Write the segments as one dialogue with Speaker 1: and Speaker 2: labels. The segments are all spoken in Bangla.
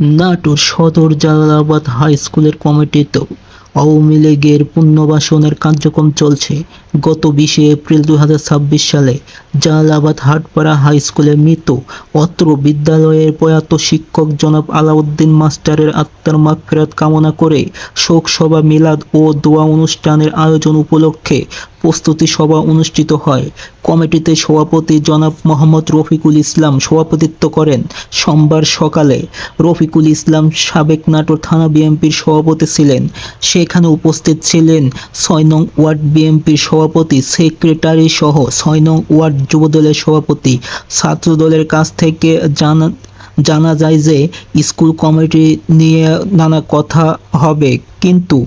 Speaker 1: নাটোর সদর জালালাবাদ হাই স্কুলের কমিটিতেও আওয়ামী লীগের পুনর্বাসনের কার্যক্রম চলছে। গত 20 এপ্রিল 2026 সালে জালালাবাদ হাটপাড়া হাই স্কুলে মৃত অত্র বিদ্যালয়ের প্রয়াত শিক্ষক জনাব আলাউদ্দিন মাস্টারের আত্মার মাগফিরাত কামনা করে শোক সভা, মিলাদ ও দোয়া অনুষ্ঠানের আয়োজন উপলক্ষে প্রস্তুতি সভা অনুষ্ঠিত হয়। কমিটিতে সভাপতি জনাব মোহাম্মদ রফিকুল ইসলাম সভাপতিত্ব করেন। সোমবার সকালে রফিকুল ইসলাম সাবেক নাটোর থানা বিএনপির সভাপতি ছিলেন। সেখানে উপস্থিত ছিলেন 6 নং ওয়ার্ড বিএনপির সভাপতি, সেক্রেটারি সহ 6 নং ওয়ার্ড যুবদলের সভাপতি। ছাত্রদলের কাছ থেকে জানা যায় যে স্কুল কমিটি নিয়ে নানা কথা হবে, কিন্তু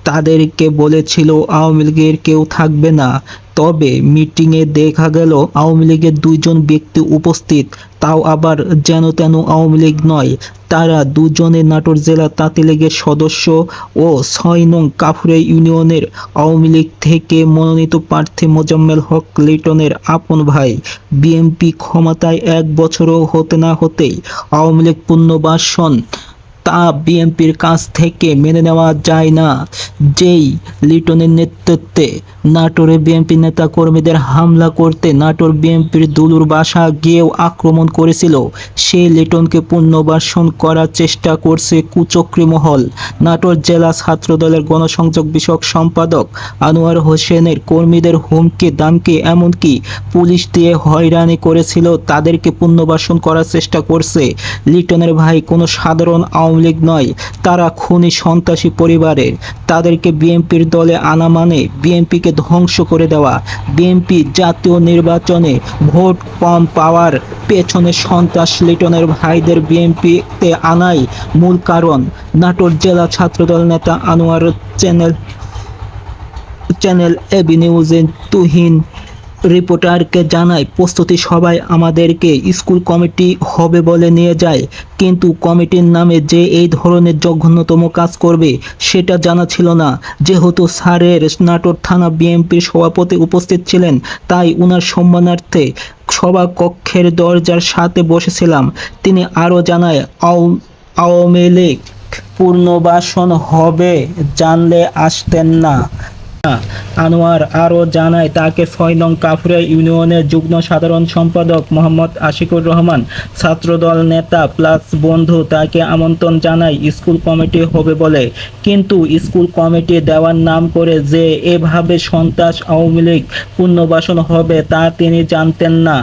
Speaker 1: তাদেরকে বলেছিল আওয়ামী লীগের কেউ থাকবে না। তবে মিটিংয়ে দেখা গেল আওয়ামী লীগের 2 জন ব্যক্তি উপস্থিত, তাও আবার যেন তেন আওয়ামী লীগ নয়। তারা দুজনে নাটোর জেলা তাঁতি লীগের সদস্য ও 6 নং কাফুরিয়া ইউনিয়নের আওয়ামী লীগ থেকে মনোনীত প্রার্থী মোজাম্মেল হক লিটনের আপন ভাই। বিএনপি ক্ষমতায় 1 বছরও হতে না হতেই আওয়ামী লীগ পুনর্বাসন, তা বিএনপির কাছ থেকে মেনে নেওয়া যায় না। যেই লিটনের নেতৃত্বে নাটোরে বিএনপি নেতা কর্মীদের হামলা করতে নাটোর বিএনপির দুলুর বাসা গিয়েও আক্রমণ করেছিল, সেই লিটনকে পুনর্বাসন করার চেষ্টা করছে কুচক্রী মহল। নাটোর জেলা ছাত্রদলের গণসংযোগ বিষয়ক সম্পাদক আনোয়ার হোসেনের কর্মীদের হুমকি দামকি, এমনকি পুলিশ দিয়ে হয়রানি করেছিল, তাদেরকে পুনর্বাসন করার চেষ্টা করছে। লিটনের ভাই কোনো সাধারণ আওয়ামী লীগ নয়, তারা খুনি সন্ত্রাসী পরিবারের। তাদেরকে বিএনপির দলে আনা মানে বিএনপিকে ধ্বংস করে দেওয়া। বিএনপি জাতীয় নির্বাচনে ভোট কম পাওয়ার পেছনে সন্ত্রাস লিটনের ভাইদের বিএনপিতে আনাই মূল কারণ। নাটোর জেলা ছাত্রদল নেতা আনোয়ার চ্যানেল এবি নিউজের তুহিন রিপোর্টারকে জানায়, প্রস্তুতি সভায় আমাদেরকে স্কুল কমিটি হবে বলে নিয়ে যায়, কিন্তু কমিটির নামে যে এই ধরনের জঘন্যতম কাজ করবে সেটা জানা ছিল না। যেহেতু স্যারের নাটোর থানা বিএনপির সভাপতি উপস্থিত ছিলেন, তাই উনার সম্মানার্থে সভা কক্ষের দরজার সাথে বসেছিলাম। তিনি আরও জানায়, আওয়ামী লীগ পুনর্বাসন হবে জানলে আসতেন না। আনোয়ার আরও জানায়, তাকে 6 নং কাফুরিয়া ইউনিয়নের যুগ্ম সাধারণ সম্পাদক মোহাম্মদ আশিকুর রহমান, ছাত্রদল নেতা প্লাস বন্ধু, তাকে আমন্ত্রণ জানায় স্কুল কমিটি হবে বলে, কিন্তু স্কুল কমিটি দেওয়ার নাম করে যে এভাবে সন্ত্রাস আওয়ামী লীগ পুনর্বাসন হবে তা তিনি জানতেন না।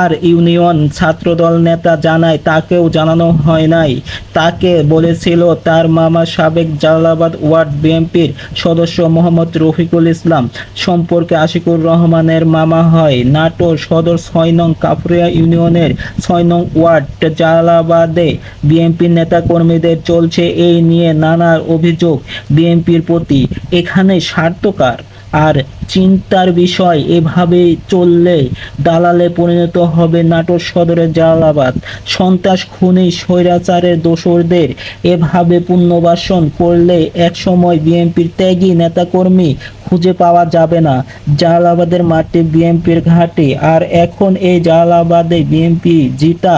Speaker 1: আর ইউনিয়ন ছাত্রদল নেতা জানায়, তাকেও জানানো হয় নাই। তাকে বলেছিল তার মামা সাবেক জালালাবাদ ওয়ার্ড বিএনপির সদস্য মোহাম্মদ রফিকুল ইসলাম, সম্পর্কে আশিকুর রহমানের মামা হয়। নাটোর সদর 6 নং কাফুরিয়া ইউনিয়নের 6 নং ওয়ার্ড জালালাবাদে বিএনপির নেতাকর্মীদের চলছে এই নিয়ে নানা অভিযোগ বিএনপির প্রতি। এখানে স্বার্থকার আর চিন্তার বিষয়, এভাবে চললে দালালে পরিণত হবে নাটোর সদরের জালালাবাদ। সন্ত্রাস, খুনি, স্বৈরাচারের দোসরদের এভাবে পুনর্বাসন করলে একসময় বিএনপির ত্যাগী নেতাকর্মী খুঁজে পাওয়া যাবে না। জালালাবাদের মাটি বিএনপির ঘাঁটি, আর এখন এই জালালাবাদে বিএনপি জিতা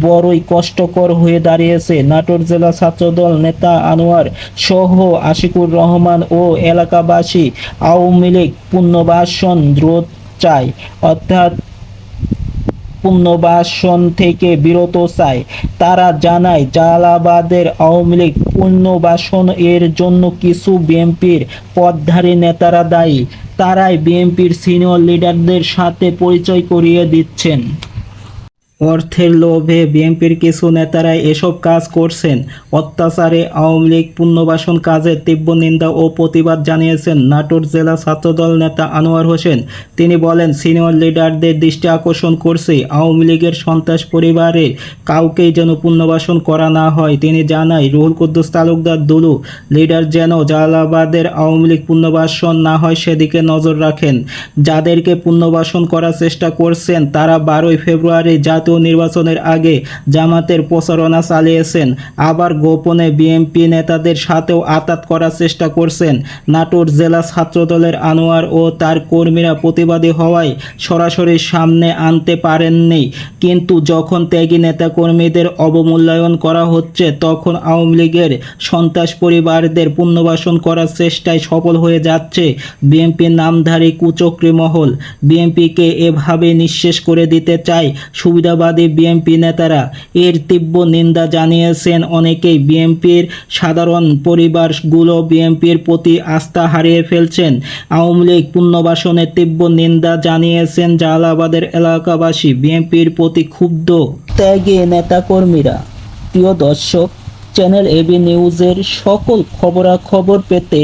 Speaker 1: বড়ই কষ্টকর হয়ে দাঁড়িয়েছে। নাটোর জেলা ছাত্রদল নেতা আনোয়ার সহ আশিকুর রহমান ও এলাকাবাসী আওয়ামী লীগ পুনর্বাসন রোধ চায়, অর্থাৎ পুনর্বাসন থেকে বিরত চায়। তারা জানায়, জালালাবাদের আওয়ামী লীগ পুনর্বাসন এর জন্য কিছু বিএনপির পদধারী নেতারা দায়ী। তারাই বিএনপির সিনিয়র লিডারদের সাথে পরিচয় করিয়ে দিচ্ছেন। অর্থের লোভে বিএনপির কিছু নেতারা এসব কাজ করছেন। অত্যাচারে আওয়ামী লীগ পুনর্বাসন কাজের তীব্র নিন্দা ও প্রতিবাদ জানিয়েছেন নাটোর জেলা ছাত্রদল নেতা আনোয়ার হোসেন। তিনি বলেন, সিনিয়র লিডারদের দৃষ্টি আকর্ষণ করছে, আওয়ামী লীগের সন্ত্রাস পরিবারে কাউকেই যেন পুনর্বাসন করা না হয়। তিনি জানায়, রুহুল কুদ্দুস তালুকদার দুলু লিডার যেন জালালাবাদের আওয়ামী লীগ পুনর্বাসন না হয় সেদিকে নজর রাখেন। যাদেরকে পুনর্বাসন করার চেষ্টা করছেন তারা 12 ফেব্রুয়ারি জাতীয় জাতীয় নির্বাচনের আগে জামাতের প্রচারণা চালিয়েছেন, আবার গোপনে বিএনপি নেতাদের সাথেও আঁতাত করার চেষ্টা করছেন। নাটোর জেলা ছাত্রদলের আনোয়ার ও তার কর্মীরা প্রতিবাদী হওয়ায় সরাসরি সামনে আনতে পারেননি, কিন্তু যখন ত্যাগী নেতাকর্মীদের অবমূল্যায়ন করা হচ্ছে তখন আওয়ামী লীগের সন্ত্রাস পরিবারদের পুনর্বাসন করার চেষ্টায় সফল হয়ে যাচ্ছে বিএনপির নামধারী কুচক্রী মহল। বিএনপিকে এভাবে নিঃশেষ করে দিতে চায় সুবিধাবাদী বিএনপি নেতারা। এর তীব্র নিন্দা জানিয়েছেন অনেকেই। বিএনপির সাধারণ পরিবারগুলো বিএনপির প্রতি আস্থা হারিয়ে ফেলছেন। আওয়ামী লীগ পুনর্বাসনের তীব্র নিন্দা জানিয়েছেন জালালাবাদের এলাকাবাসী। বিএনপির প্রতি ক্ষুব্ধ ত্যাগী নেতাকর্মীরা। প্রিয় দর্শক, চ্যানেল এবি নিউজের সকল খবরাখবর পেতে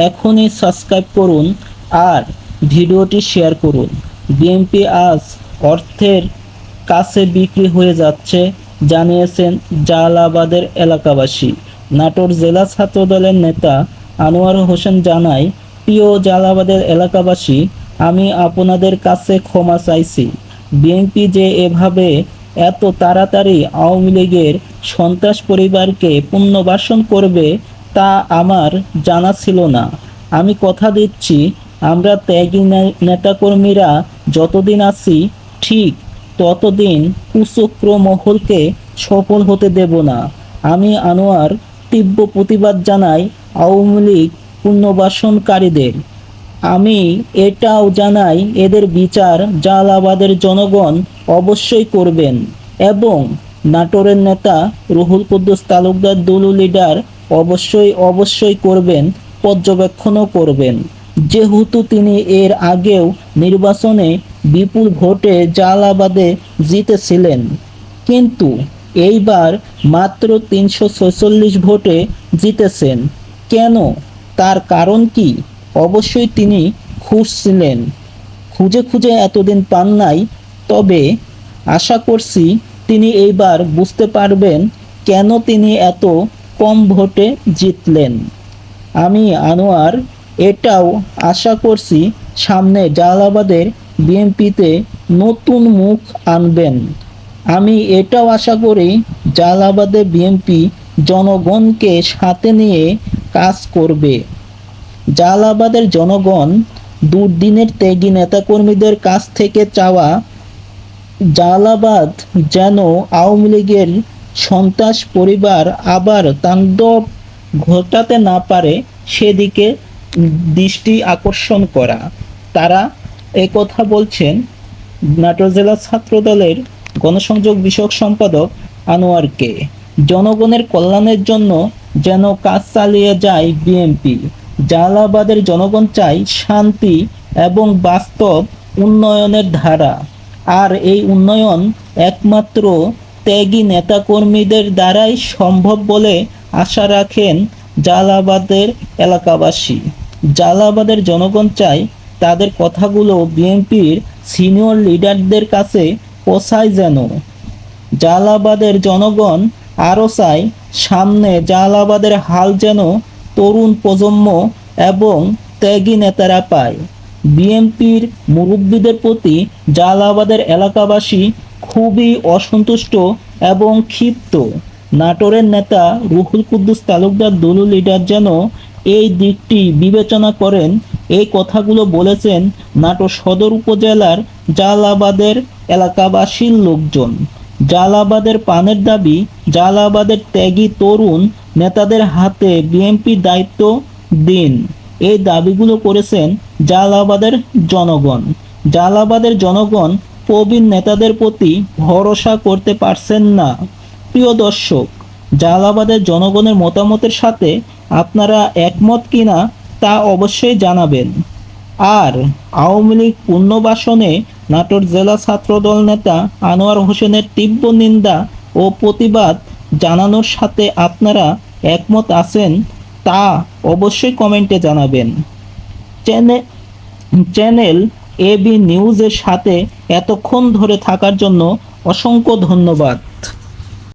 Speaker 1: এখনই সাবস্ক্রাইব করুন আর ভিডিওটি শেয়ার করুন। বিএনপি আজ অর্থের কাছে বিক্রি হয়ে যাচ্ছে জানিয়েছেন জালালাবাদের এলাকাবাসী। নাটোর জেলা ছাত্রদলের নেতা আনোয়ার হোসেন জানায়, প্রিয় জালালাবাদের এলাকাবাসী, আমি আপনাদের কাছে ক্ষমা চাইছি। বিএনপি যে এভাবে এত তাড়াতাড়ি আওয়ামী লীগের সন্ত্রাস পরিবারকে পুনর্বাসন করবে তা আমার জানা ছিল না। আমি কথা দিচ্ছি, আমরা ত্যাগী নেতাকর্মীরা যতদিন আছি ঠিক ততদিন কুচক্র মহলকে সফল হতে দেব না। আমি আনোয়ার তীব্র প্রতিবাদ জানাই আওয়ামী লীগ পুনর্বাসনকারীদের। আমি এটাও জানাই এদের বিচার জালালাবাদের জনগণ অবশ্যই করবেন এবং নাটোরের নেতা রুহুল কুদ্দুস তালুকদার দুলু লিডার অবশ্যই করবেন, পর্যবেক্ষণও করবেন। যেহেতু তিনি এর আগেও নির্বাচনে বিপুল ভোটে জালালাবাদে জিতেছিলেন, কিন্তু এইবার মাত্র 346 ভোটে জিতেছেন। কেন? তার কারণ কি? অবশ্যই তিনি খুঁজছিলেন, খুঁজে এতদিন পান নাই। তবে আশা করছি তিনি এইবার বুঝতে পারবেন কেন তিনি এত কম ভোটে জিতলেন। আমি আনোয়ার এটাও আশা করছি সামনে জালালাবাদের বিএনপিতে নতুন মুখ আনবেন। আমি এটাও আশা করি জালালাবাদের বিএনপি জনগণকে সাথে নিয়ে কাজ করবে। জালালাবাদের জনগণ দুর্দিনের ত্যাগী নেতাকর্মীদের কাছ থেকে চাওয়া জালালাবাদ যেন আওয়ামী লীগের সন্ত্রাস পরিবার আবার তাণ্ডব ঘটাতে না পারে সেদিকে দৃষ্টি আকর্ষণ করা। তারা কথা বলছেন নাটোর জেলা ছাত্রদলের গণসংযোগ বিষয়ক সম্পাদক আনোয়ারকে। জনগণের কল্যাণের জন্য যেন কাজ চালিয়ে যায় বিএনপি। জালালাবাদের জনগণ চায় শান্তি এবং বাস্তব উন্নয়নের ধারা, আর এই উন্নয়ন একমাত্র ত্যাগী নেতাকর্মীদের দ্বারাই সম্ভব বলে আশা রাখেন জালালাবাদের এলাকাবাসী। জালালাবাদের জনগণ চায় তাদের কথাগুলো বিএনপির সিনিয়র লিডারদের কাছে পৌঁছায় যেন। জালালাবাদের জনগণ আরও চায় সামনে জালালাবাদের হাল যেন তরুণ প্রজন্ম এবং ত্যাগী নেতারা পায়। বিএনপির মুরব্বীদের প্রতি জালালাবাদের এলাকাবাসী খুবই অসন্তুষ্ট এবং ক্ষিপ্ত। নাটোরের নেতা রুহুল কুদ্দুস তালুকদার দুলু লিডার যেন এই দিকটি বিবেচনা করেন, এই কথাগুলো বলেছেন নাটোর সদর উপজেলার জালালাবাদের এলাকাবাসীর লোকজন। জালালাবাদের পানের দাবি, জালালাবাদের ত্যাগী তরুণ নেতাদের হাতে বিএনপির দায়িত্ব দিন। এই দাবিগুলো করেছেন জালালাবাদের জনগণ। জালালাবাদের জনগণ প্রবীণ নেতাদের প্রতি ভরসা করতে পারছেন না। প্রিয় দর্শক, জালালাবাদের জনগণের মতামতের সাথে আপনারা একমত কিনা তা অবশ্যই জানাবেন। আর আওয়ামী লীগ পুনর্বাসনে নাটোর জেলা ছাত্রদল নেতা আনোয়ার হোসেনের তীব্র নিন্দা ও প্রতিবাদ জানানোর সাথে আপনারা একমত আছেন তা অবশ্যই কমেন্টে জানাবেন। চ্যানেল এবি নিউজের সাথে এতক্ষণ ধরে থাকার জন্য অসংখ্য ধন্যবাদ।